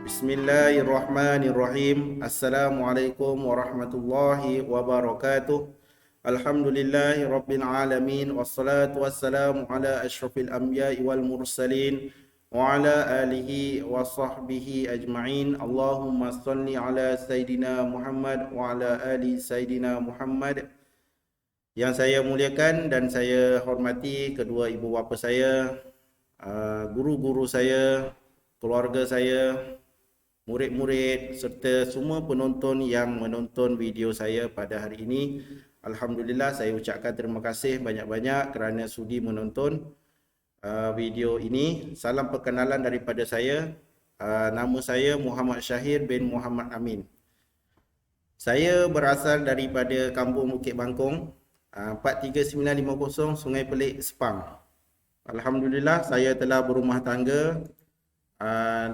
Bismillahirrahmanirrahim. Assalamualaikum warahmatullahi wabarakatuh. Alhamdulillahi rabbil alamin. Wassalatu wassalamu ala asyrafil anbiya'i wal mursalin wa ala alihi wa sahbihi ajma'in. Allahumma salli ala Sayyidina Muhammad wa ala ali Sayyidina Muhammad. Yang saya muliakan dan saya hormati kedua ibu bapa saya, guru-guru saya, keluarga saya, murid-murid serta semua penonton yang menonton video saya pada hari ini. Alhamdulillah, saya ucapkan terima kasih banyak-banyak kerana sudi menonton video ini. Salam perkenalan daripada saya. Nama saya Muhammad Syahir bin Muhammad Amin. Saya berasal daripada Kampung Bukit Bangkong, 43950 Sungai Pelik, Sepang. Alhamdulillah, saya telah berumah tangga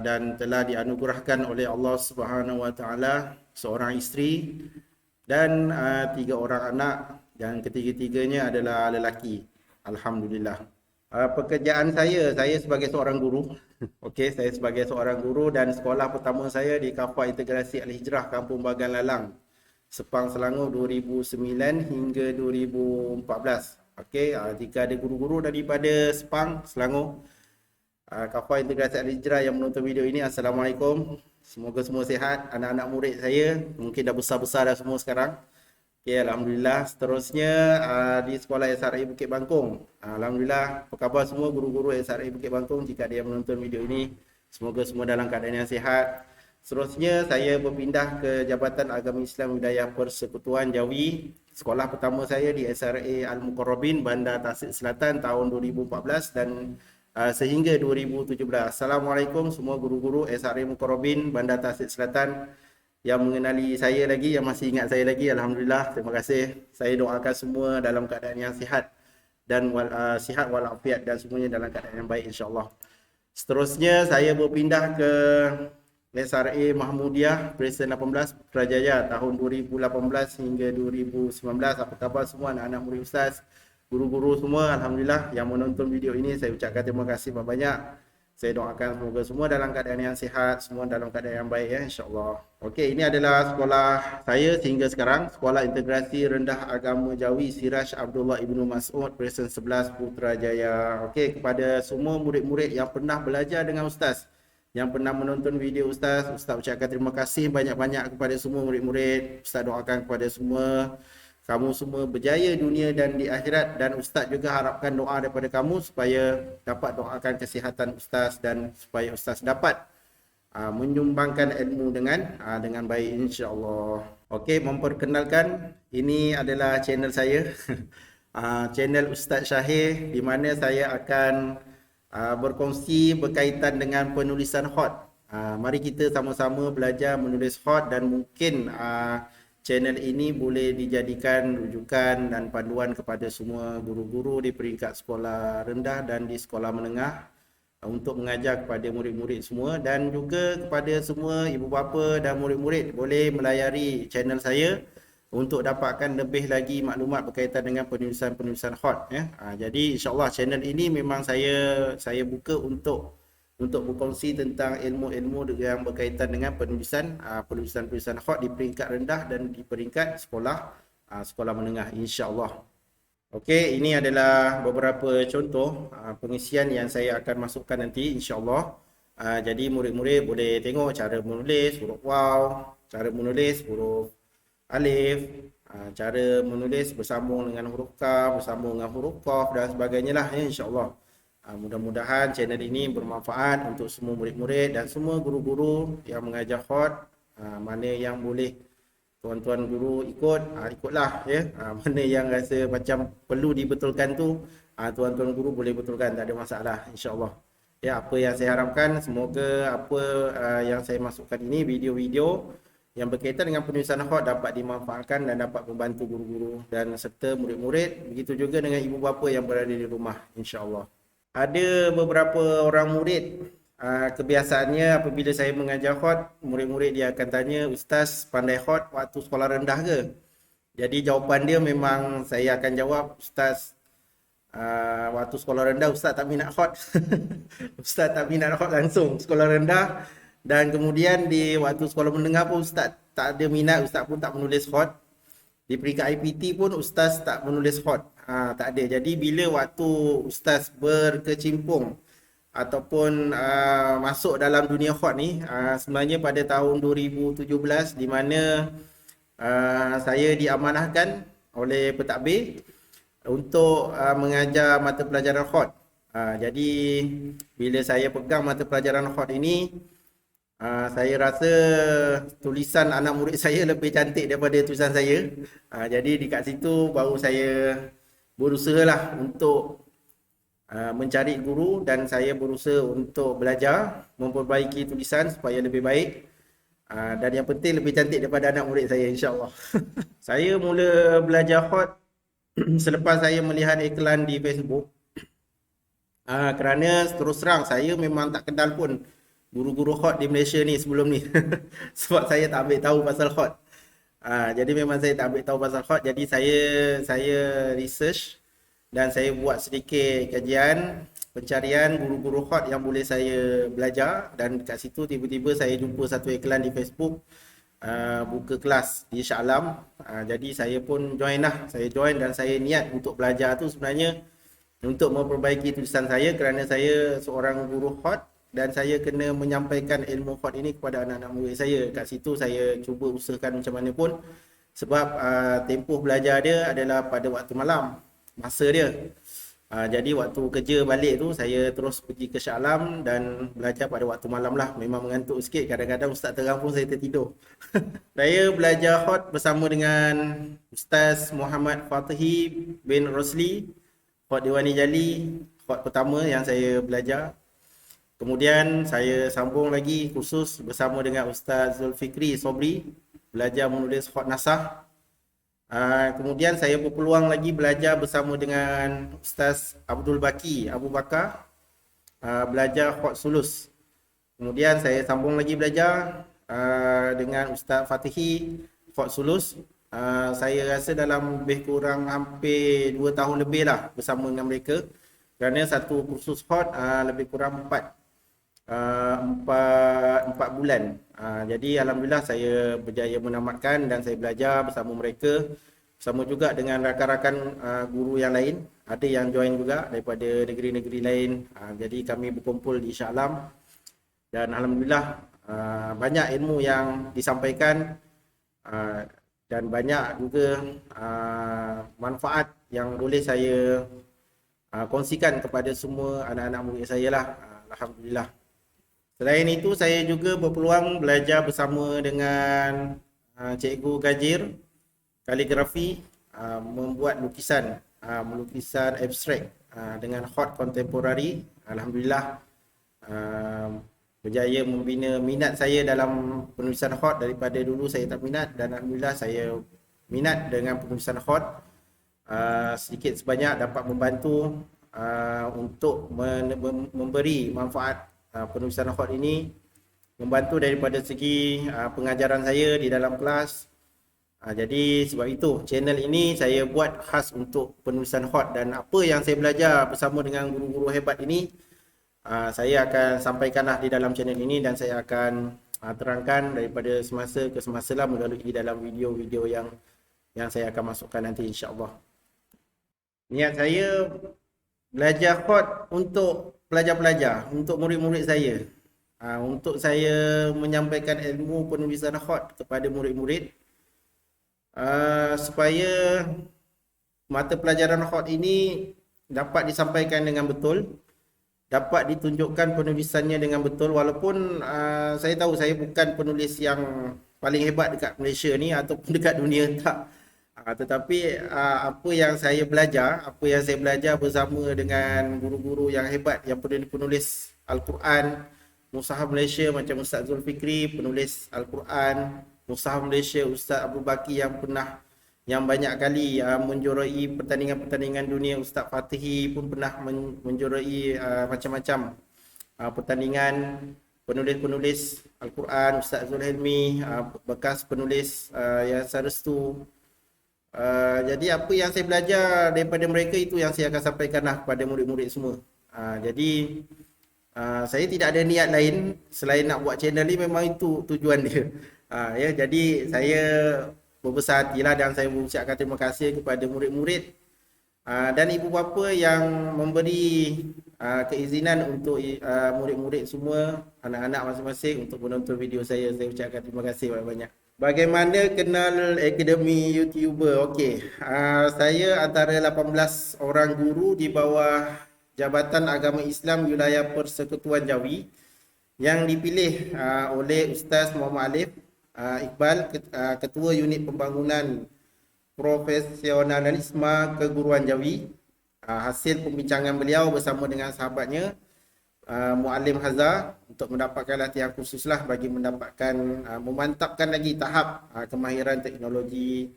dan telah dianugerahkan oleh Allah Subhanahu Wa Taala seorang isteri dan 3 orang anak, dan ketiga-tiganya adalah lelaki. Alhamdulillah. Pekerjaan saya sebagai seorang guru. Okey, saya sebagai seorang guru dan sekolah pertama saya di Kafah Integrasi Al-Hijrah Kampung Bagan Lalang, Sepang, Selangor 2009 hingga 2014. Okey, jika ada guru-guru daripada Sepang, Selangor, Kafah Integrasi Al-Hijrah yang menonton video ini, Assalamualaikum. Semoga semua sihat. Anak-anak murid saya mungkin dah besar-besar dah semua sekarang. Okay, Alhamdulillah. Seterusnya di sekolah SRA Bukit Bangkong. Alhamdulillah. Apa khabar semua guru-guru SRA Bukit Bangkong jika ada yang menonton video ini? Semoga semua dalam keadaan yang sihat. Seterusnya saya berpindah ke Jabatan Agama Islam Wilayah Persekutuan Jawi. Sekolah pertama saya di SRA Al-Muqarrabin, Bandar Tasik Selatan tahun 2014 dan sehingga 2017. Assalamualaikum semua guru-guru SRA Muqarrabin Bandar Tasik Selatan yang mengenali saya lagi, yang masih ingat saya lagi. Alhamdulillah, terima kasih. Saya doakan semua dalam keadaan yang sihat dan sihat walafiat dan semuanya dalam keadaan yang baik, insya-Allah. Seterusnya saya berpindah ke SRA Mahmudiyah Presiden 18 Putrajaya tahun 2018 hingga 2019. Apa khabar semua anak-anak murid ustaz, guru-guru semua? Alhamdulillah, yang menonton video ini saya ucapkan terima kasih banyak. Saya doakan semoga semua dalam keadaan yang sihat, semua dalam keadaan yang baik ya, insya-Allah. Okey, ini adalah sekolah saya sehingga sekarang, Sekolah Integrasi Rendah Agama Jawi Siraj Abdullah Ibnu Mas'ud Presiden 11 Putrajaya. Okey, kepada semua murid-murid yang pernah belajar dengan ustaz, yang pernah menonton video ustaz ucapkan terima kasih banyak-banyak kepada semua murid-murid. Ustaz doakan kepada semua kamu semua berjaya dunia dan di akhirat, dan ustaz juga harapkan doa daripada kamu supaya dapat doakan kesihatan ustaz dan supaya ustaz dapat menyumbangkan ilmu dengan baik, insya-Allah. Okey, memperkenalkan, ini adalah channel saya. Channel Ustaz Syahir, di mana saya akan berkongsi berkaitan dengan penulisan khot. Mari kita sama-sama belajar menulis khot, dan mungkin channel ini boleh dijadikan rujukan dan panduan kepada semua guru-guru di peringkat sekolah rendah dan di sekolah menengah untuk mengajar kepada murid-murid semua, dan juga kepada semua ibu bapa dan murid-murid boleh melayari channel saya untuk dapatkan lebih lagi maklumat berkaitan dengan penulisan khot ya. Jadi insya-Allah channel ini memang saya buka untuk berkongsi tentang ilmu-ilmu yang berkaitan dengan penulisan khot di peringkat rendah dan di peringkat sekolah menengah, insya-Allah. Okey, ini adalah beberapa contoh pengisian yang saya akan masukkan nanti, insya-Allah. Jadi murid-murid boleh tengok cara menulis huruf waw, cara menulis huruf alif, cara menulis bersambung dengan huruf kaf, bersambung dengan huruf qaf dan sebagainya lah ya, insya-Allah. Mudah-mudahan channel ini bermanfaat untuk semua murid-murid dan semua guru-guru yang mengajar khot. Mana yang boleh tuan-tuan guru ikutlah ya. Mana yang rasa macam perlu dibetulkan tu, tuan-tuan guru boleh betulkan, tak ada masalah, insya-Allah. Ya, apa yang saya harapkan, semoga apa yang saya masukkan ini, video-video yang berkaitan dengan penulisan khot dapat dimanfaatkan dan dapat membantu guru-guru dan serta murid-murid. Begitu juga dengan ibu bapa yang berada di rumah, insya-Allah. Ada beberapa orang murid, kebiasaannya apabila saya mengajar khot, murid-murid dia akan tanya, ustaz pandai khot waktu sekolah rendah ke? Jadi jawapan dia memang saya akan jawab, ustaz waktu sekolah rendah ustaz tak minat khot. Ustaz tak minat khot langsung. Sekolah rendah Dan kemudian di waktu sekolah menengah pun Ustaz tak ada minat, Ustaz pun tak menulis khot. Di peringkat IPT pun Ustaz tak menulis khot. Tak ada. Jadi bila waktu Ustaz berkecimpung ataupun masuk dalam dunia khot ni, sebenarnya pada tahun 2017 di mana saya diamanahkan oleh pentadbir untuk mengajar mata pelajaran khot. Jadi bila saya pegang mata pelajaran khot ini, saya rasa tulisan anak murid saya lebih cantik daripada tulisan saya. Jadi dekat situ baru saya berusahalah untuk mencari guru dan saya berusaha untuk belajar memperbaiki tulisan supaya lebih baik. Dan yang penting lebih cantik daripada anak murid saya, insya-Allah. Saya mula belajar khot selepas saya melihat iklan di Facebook. Kerana terus terang saya memang tak kenal pun guru-guru khot di Malaysia ni sebelum ni. Sebab saya tak ambil tahu pasal khot. Jadi memang saya tak ambil tahu pasal khot. Jadi saya research dan saya buat sedikit kajian pencarian guru-guru khot yang boleh saya belajar, dan kat situ tiba-tiba saya jumpa satu iklan di Facebook buka kelas di Shah Alam. Jadi saya pun join lah. Saya join dan saya niat untuk belajar tu sebenarnya untuk memperbaiki tulisan saya kerana saya seorang guru khot dan saya kena menyampaikan ilmu khot ini kepada anak-anak murid saya. Kat situ saya cuba usahakan macam mana pun sebab tempoh belajar dia adalah pada waktu malam, masa dia. Jadi waktu kerja balik tu saya terus pergi ke Shah Alam dan belajar pada waktu malam lah. Memang mengantuk sikit, kadang-kadang ustaz terang pun saya tertidur. Saya belajar khot bersama dengan Ustaz Muhammad Fatihi bin Rosli, khot Diwani Jali, khot pertama yang saya belajar. Kemudian saya sambung lagi khusus bersama dengan Ustaz Zulfikri Sobri, belajar menulis khot nasah. Kemudian saya berpeluang lagi belajar bersama dengan Ustaz Abdul Baki Abu Bakar, belajar khot sulus. Kemudian saya sambung lagi belajar dengan Ustaz Fatihi khot sulus. Saya rasa dalam lebih kurang hampir 2 tahun lebih lah bersama dengan mereka, kerana satu kursus khot lebih kurang 4 bulan. Jadi alhamdulillah saya berjaya menamatkan dan saya belajar bersama mereka, bersama juga dengan rakan-rakan guru yang lain. Ada yang join juga daripada negeri-negeri lain. Jadi kami berkumpul di Shah Alam dan alhamdulillah banyak ilmu yang disampaikan dan banyak juga manfaat yang boleh saya kongsikan kepada semua anak-anak murid saya lah. Alhamdulillah. Selain itu, saya juga berpeluang belajar bersama dengan Cikgu Gajir kaligrafi, membuat lukisan abstrak dengan khot kontemporari. Alhamdulillah berjaya membina minat saya dalam penulisan khot. Daripada dulu saya tak minat dan alhamdulillah saya minat dengan penulisan khot. Sedikit sebanyak dapat membantu untuk memberi manfaat penulisan khot ini, membantu daripada segi pengajaran saya di dalam kelas. Jadi sebab itu channel ini saya buat khas untuk penulisan khot, dan apa yang saya belajar bersama dengan guru-guru hebat ini saya akan sampaikanlah di dalam channel ini, dan saya akan terangkan daripada semasa ke semasa lah melalui dalam video-video yang saya akan masukkan nanti, insya-Allah. Niat saya belajar khot untuk pelajar-pelajar, untuk murid-murid saya, untuk saya menyampaikan ilmu penulisan khot kepada murid-murid, supaya mata pelajaran khot ini dapat disampaikan dengan betul, dapat ditunjukkan penulisannya dengan betul. Walaupun saya tahu saya bukan penulis yang paling hebat dekat Malaysia ni ataupun dekat dunia, tak. Tetapi apa yang saya belajar bersama dengan guru-guru yang hebat, yang penulis Al-Quran, Mushaf Malaysia macam Ustaz Zulfikri, penulis Al-Quran, Mushaf Malaysia Ustaz Abu Baki yang banyak kali menjuarai pertandingan-pertandingan dunia. Ustaz Fatihi pun pernah menjuarai macam-macam pertandingan. Penulis-penulis Al-Quran, Ustaz Zulhelmi, bekas penulis Yayasan Restu. Jadi apa yang saya belajar daripada mereka itu yang saya akan sampaikanlah kepada murid-murid semua. Jadi Saya tidak ada niat lain selain nak buat channel ni, memang itu tujuan dia. Ya, jadi saya berbesar hatilah dan saya mengucapkan terima kasih kepada murid-murid dan ibu bapa yang memberi keizinan untuk murid-murid semua, anak-anak masing-masing untuk menonton video saya. Saya ucapkan terima kasih banyak-banyak. Bagaimana kenal Akademi YouTuber? Okey, saya antara 18 orang guru di bawah Jabatan Agama Islam Wilayah Persekutuan Jawi yang dipilih oleh Ustaz Muhammad Alif Iqbal, Ketua Unit Pembangunan Profesionalisme Keguruan Jawi. Hasil pembincangan beliau bersama dengan sahabatnya Muallim Hazza untuk mendapatkan latihan khusus lah bagi mendapatkan memantapkan lagi tahap kemahiran teknologi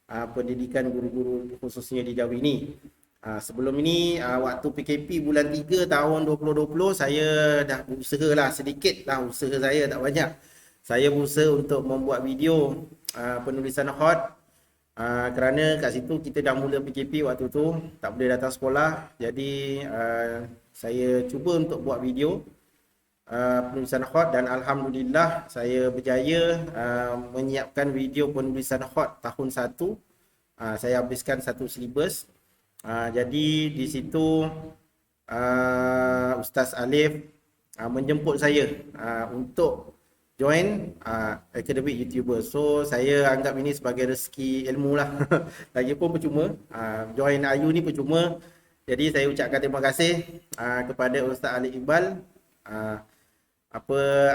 pendidikan guru-guru khususnya di Jawi ini. Sebelum ini waktu PKP bulan 3 tahun 2020 saya dah berusaha lah, sedikit lah usaha saya, tak banyak. Saya berusaha untuk membuat video penulisan hot kerana kat situ kita dah mula PKP waktu tu, tak boleh datang sekolah. Jadi saya cuba untuk buat video penulisan hot dan alhamdulillah saya berjaya menyiapkan video penulisan hot tahun 1. Saya habiskan satu silibus. Jadi di situ Ustaz Alif menjemput saya untuk join Akademi YouTuber. So saya anggap ini sebagai rezeki ilmu lah. Lagipun percuma, join Ayu ni percuma. Jadi saya ucapkan terima kasih kepada Ustaz Alif Iqbal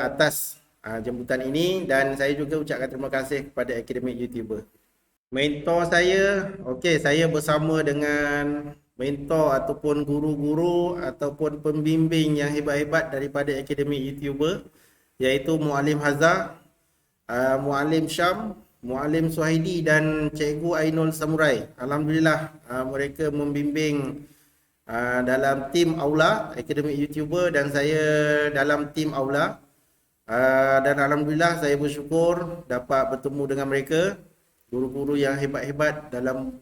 atas jemputan ini, dan saya juga ucapkan terima kasih kepada Akademi YouTuber. Mentor saya, okey, saya bersama dengan mentor ataupun guru-guru ataupun pembimbing yang hebat-hebat daripada Akademi YouTuber, iaitu Muallim Hazza, Muallim Syam, Muallim Suhaidi dan Cikgu Ainul Samurai. Alhamdulillah mereka membimbing dalam tim Aula Akademi YouTuber dan saya dalam tim Aula. Dan alhamdulillah saya bersyukur dapat bertemu dengan mereka, guru-guru yang hebat-hebat dalam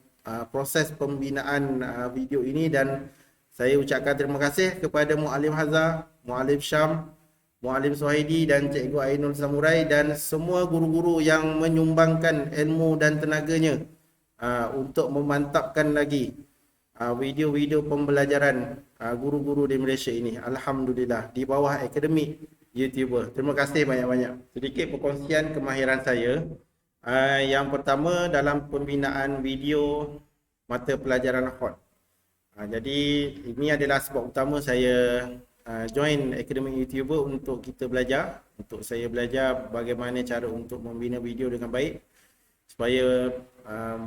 proses pembinaan video ini, dan saya ucapkan terima kasih kepada Muallim Hazza, Muallim Syam, Muallim Suhaidi dan Cikgu Ainul Samurai dan semua guru-guru yang menyumbangkan ilmu dan tenaganya untuk memantapkan lagi video-video pembelajaran guru-guru di Malaysia ini. Alhamdulillah di bawah Akademi YouTuber. Terima kasih banyak-banyak. Sedikit perkongsian kemahiran saya. Yang pertama dalam pembinaan video mata pelajaran hot. Jadi ini adalah sebab utama saya join Akademi YouTuber, untuk kita belajar, untuk saya belajar bagaimana cara untuk membina video dengan baik supaya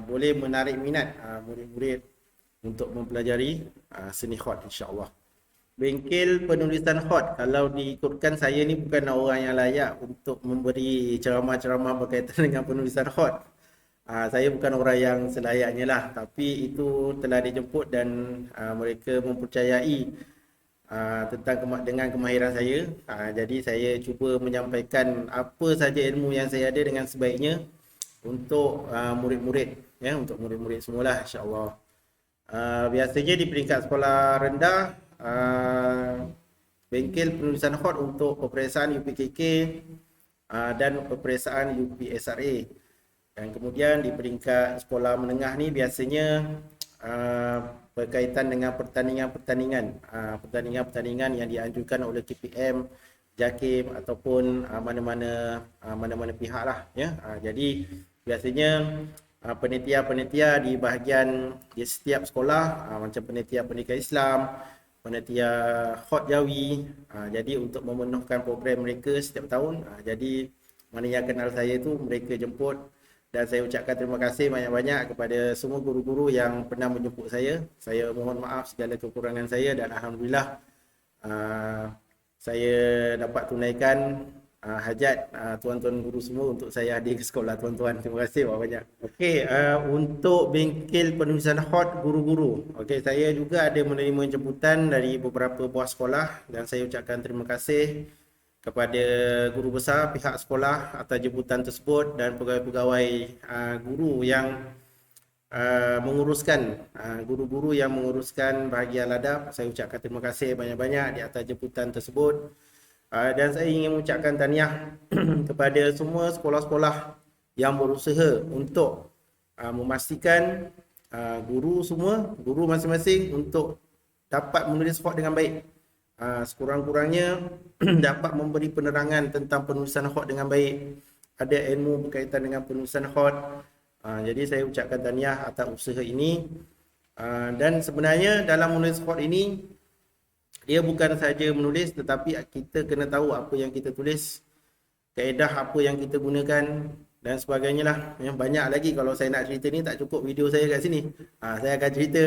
boleh menarik minat murid-murid untuk mempelajari seni hot, insya-Allah. Bengkel penulisan hot, kalau diikutkan saya ni bukan orang yang layak untuk memberi ceramah-ceramah berkaitan dengan penulisan hot. Saya bukan orang yang selayaknya lah, tapi itu telah dijemput dan mereka mempercayai dengan kemahiran saya. Jadi saya cuba menyampaikan apa saja ilmu yang saya ada dengan sebaiknya untuk murid-murid, ya, untuk murid-murid semualah, insya-Allah. Biasanya di peringkat sekolah rendah, bengkel penulisan hot untuk peperiksaan UPKK dan peperiksaan UPSRA. Dan kemudian di peringkat sekolah menengah ni biasanya berkaitan dengan pertandingan-pertandingan yang dianjurkan oleh KPM, JAKIM ataupun mana-mana pihak lah, ya. Jadi biasanya penitia-penitia di bahagian di setiap sekolah, macam penitia pendidikan Islam, penitia hot Jawi, jadi untuk memenuhkan program mereka setiap tahun. Jadi mana yang kenal saya tu mereka jemput, dan saya ucapkan terima kasih banyak-banyak kepada semua guru-guru yang pernah menjemput saya. Saya mohon maaf segala kekurangan saya, dan alhamdulillah saya dapat tunaikan hajat tuan-tuan guru semua untuk saya hadir ke sekolah tuan-tuan. Terima kasih banyak-banyak. Okey, untuk bengkel penulisan hot guru-guru, okey, saya juga ada menerima jemputan dari beberapa buah sekolah, dan saya ucapkan terima kasih kepada guru besar pihak sekolah atas jemputan tersebut dan pegawai-pegawai guru yang menguruskan, guru-guru yang menguruskan bahagian ladab. Saya ucapkan terima kasih banyak-banyak di atas jemputan tersebut. Dan saya ingin mengucapkan tahniah kepada semua sekolah-sekolah yang berusaha untuk memastikan guru masing-masing untuk dapat menulis khot dengan baik. Sekurang-kurangnya dapat memberi penerangan tentang penulisan khot dengan baik. Ada ilmu berkaitan dengan penulisan khot. Jadi saya ucapkan tahniah atas usaha ini. Dan sebenarnya dalam menulis khot ini, dia bukan saja menulis, tetapi kita kena tahu apa yang kita tulis, kaedah apa yang kita gunakan dan sebagainya lah. Banyak lagi kalau saya nak cerita ni, tak cukup video saya kat sini. Saya akan cerita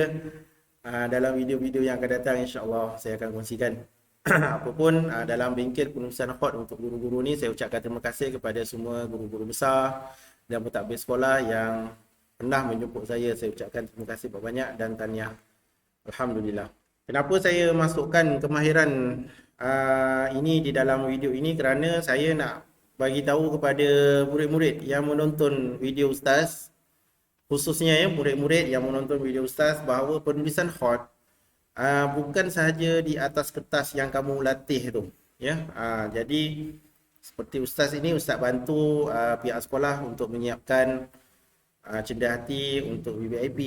dalam video-video yang akan datang, insya-Allah saya akan kongsikan. Apapun dalam bingkil penulisan khot untuk guru-guru ni, saya ucapkan terima kasih kepada semua guru-guru besar dan pentadbir sekolah yang pernah menjemput saya. Saya ucapkan terima kasih banyak dan tahniah. Alhamdulillah. Kenapa saya masukkan kemahiran ini di dalam video ini? Kerana saya nak bagi tahu kepada murid-murid yang menonton video ustaz, khususnya murid-murid yang menonton video ustaz, bahawa penulisan khot bukan sahaja di atas kertas yang kamu latih tu, ya. Jadi seperti ustaz ini, ustaz bantu pihak sekolah untuk menyiapkan cendedah hati untuk VVIP.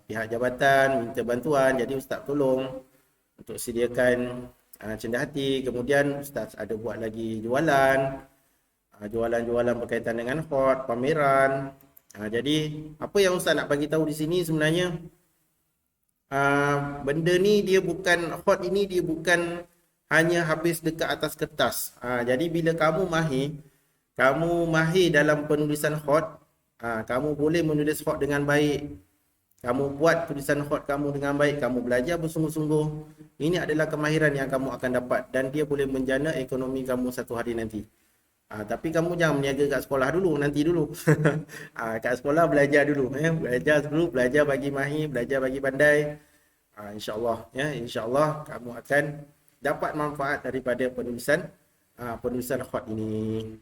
Pihak jabatan minta bantuan, jadi ustaz tolong untuk sediakan cendedah hati. Kemudian ustaz ada buat lagi jualan berkaitan dengan khot, pameran. Jadi apa yang ustaz nak bagi tahu di sini sebenarnya, benda ni dia bukan, khot ini dia bukan hanya habis dekat atas kertas. Jadi bila kamu mahir dalam penulisan khot, kamu boleh menulis khot dengan baik. Kamu buat tulisan khot kamu dengan baik, kamu belajar bersungguh-sungguh. Ini adalah kemahiran yang kamu akan dapat dan dia boleh menjana ekonomi kamu satu hari nanti. Tapi kamu jangan berniaga kat sekolah dulu, nanti dulu. Kat sekolah belajar dulu, belajar bagi mahir, belajar bagi pandai. InsyaAllah, insyaAllah kamu akan dapat manfaat daripada penulisan khot ini.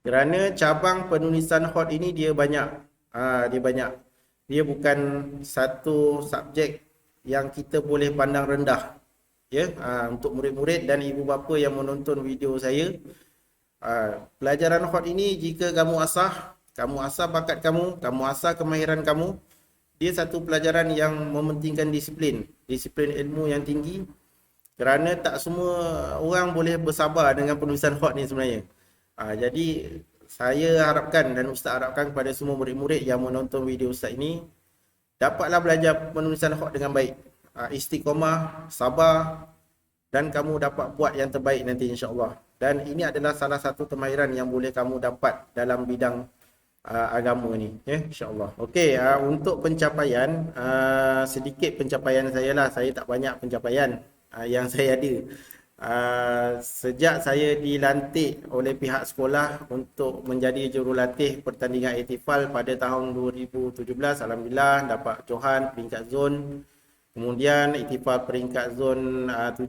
Kerana cabang penulisan khot ini dia banyak. Dia bukan satu subjek yang kita boleh pandang rendah. Untuk murid-murid dan ibu bapa yang menonton video saya, pelajaran khot ini jika kamu asah bakat kamu asah kemahiran kamu, dia satu pelajaran yang mementingkan disiplin ilmu yang tinggi. Kerana tak semua orang boleh bersabar dengan penulisan khot ni sebenarnya. Jadi saya harapkan dan ustaz harapkan kepada semua murid-murid yang menonton video ustaz ini, dapatlah belajar penulisan khot dengan baik. Istiqomah, sabar, dan kamu dapat buat yang terbaik nanti, insya-Allah. Dan ini adalah salah satu kemahiran yang boleh kamu dapat dalam bidang agama ni, insya-Allah. Okey, untuk pencapaian, sedikit pencapaian saya lah. Saya tak banyak pencapaian yang saya ada. Sejak saya dilantik oleh pihak sekolah untuk menjadi jurulatih pertandingan ihtifal pada tahun 2017, alhamdulillah dapat johan peringkat zon. Kemudian ihtifal peringkat zon 7,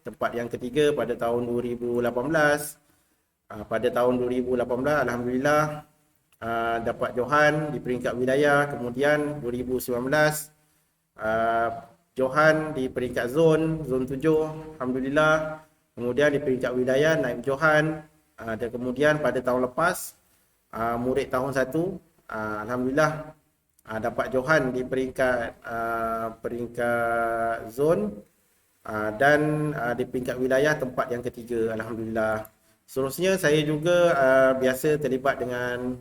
tempat yang ketiga pada tahun 2018. Pada tahun 2018 alhamdulillah dapat johan di peringkat wilayah. Kemudian 2019 johan di peringkat zon 7, alhamdulillah. Kemudian di peringkat wilayah naik johan. Dan kemudian pada tahun lepas, murid tahun 1, alhamdulillah dapat johan di peringkat zon dan di peringkat wilayah tempat yang ketiga, alhamdulillah. Seterusnya saya juga biasa terlibat dengan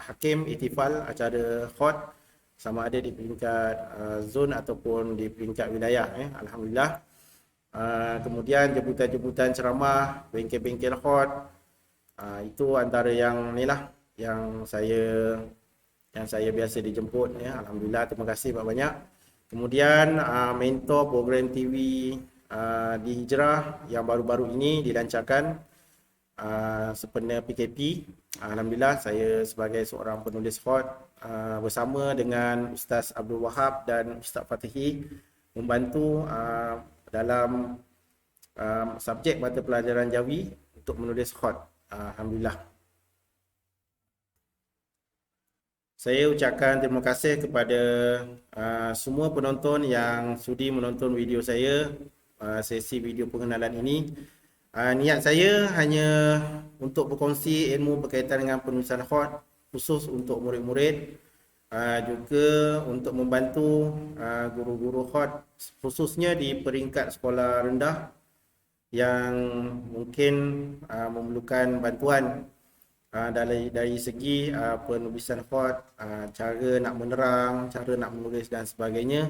hakim ihtifal acara khot, sama ada di peringkat zon ataupun di peringkat wilayah, alhamdulillah. Kemudian jemputan-jemputan ceramah, bengkel-bengkel khot, itu antara yang ni lah yang saya biasa dijemput, alhamdulillah, terima kasih banyak. Kemudian mentor program TV di Hijrah yang baru-baru ini dilancarkan sempena PKP. Alhamdulillah saya sebagai seorang penulis khot bersama dengan Ustaz Abdul Wahab dan Ustaz Fatihi membantu dalam subjek mata pelajaran Jawi untuk menulis khot. Alhamdulillah. Saya ucapkan terima kasih kepada semua penonton yang sudi menonton video saya, sesi video pengenalan ini. Niat saya hanya untuk berkongsi ilmu berkaitan dengan penulisan kod khusus untuk murid-murid, juga untuk membantu guru-guru kod khususnya di peringkat sekolah rendah yang mungkin memerlukan bantuan dari segi penulisan kod, cara nak menerang, cara nak menulis dan sebagainya.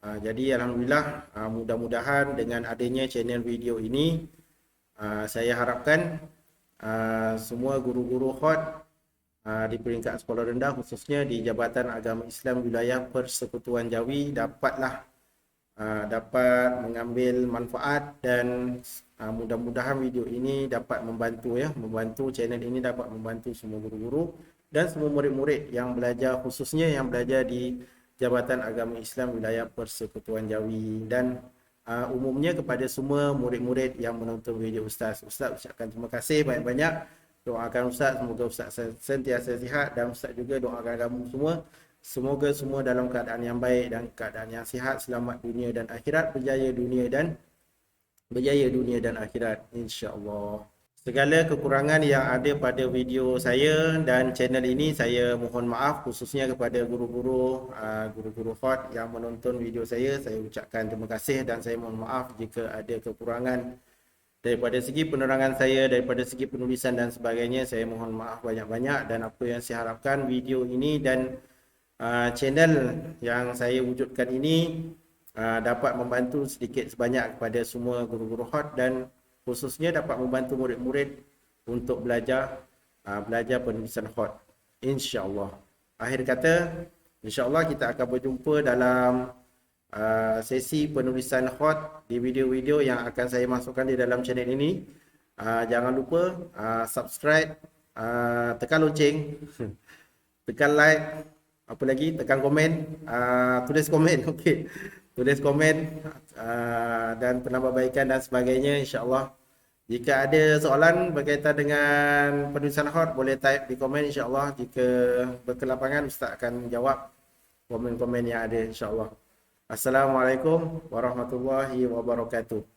Jadi alhamdulillah, mudah-mudahan dengan adanya channel video ini, saya harapkan semua guru-guru kod di peringkat sekolah rendah khususnya di Jabatan Agama Islam Wilayah Persekutuan Jawi dapat mengambil manfaat dan mudah-mudahan video ini dapat membantu channel ini dapat membantu semua guru-guru dan semua murid-murid yang belajar, khususnya yang belajar di Jabatan Agama Islam Wilayah Persekutuan Jawi dan umumnya kepada semua murid-murid yang menonton video Ustaz. Ustaz ucapkan terima kasih banyak-banyak. Doakan Ustaz semoga Ustaz sentiasa sihat dan Ustaz juga doakan kamu semua semoga semua dalam keadaan yang baik dan keadaan yang sihat, selamat dunia dan akhirat, berjaya dunia dan akhirat, insya-Allah. Segala kekurangan yang ada pada video saya dan channel ini saya mohon maaf, khususnya kepada guru-guru kod yang menonton video saya ucapkan terima kasih dan saya mohon maaf jika ada kekurangan daripada segi penerangan saya, daripada segi penulisan dan sebagainya. Saya mohon maaf banyak-banyak dan apa yang saya harapkan video ini dan channel yang saya wujudkan ini dapat membantu sedikit sebanyak kepada semua guru-guru kod dan khususnya dapat membantu murid-murid untuk belajar penulisan kod, insya-Allah. Akhir kata, insya-Allah kita akan berjumpa dalam sesi penulisan kod di video-video yang akan saya masukkan di dalam channel ini. Jangan lupa subscribe, tekan lonceng, tekan like, apa lagi, tekan komen, tulis komen, okey. Tulis komen dan penambahbaikan dan sebagainya, insya-Allah. Jika ada soalan berkaitan dengan penulisan kod boleh type di komen, insya-Allah. Jika berkelapangan Ustaz akan jawab komen-komen yang ada, insya-Allah. Assalamualaikum warahmatullahi wabarakatuh.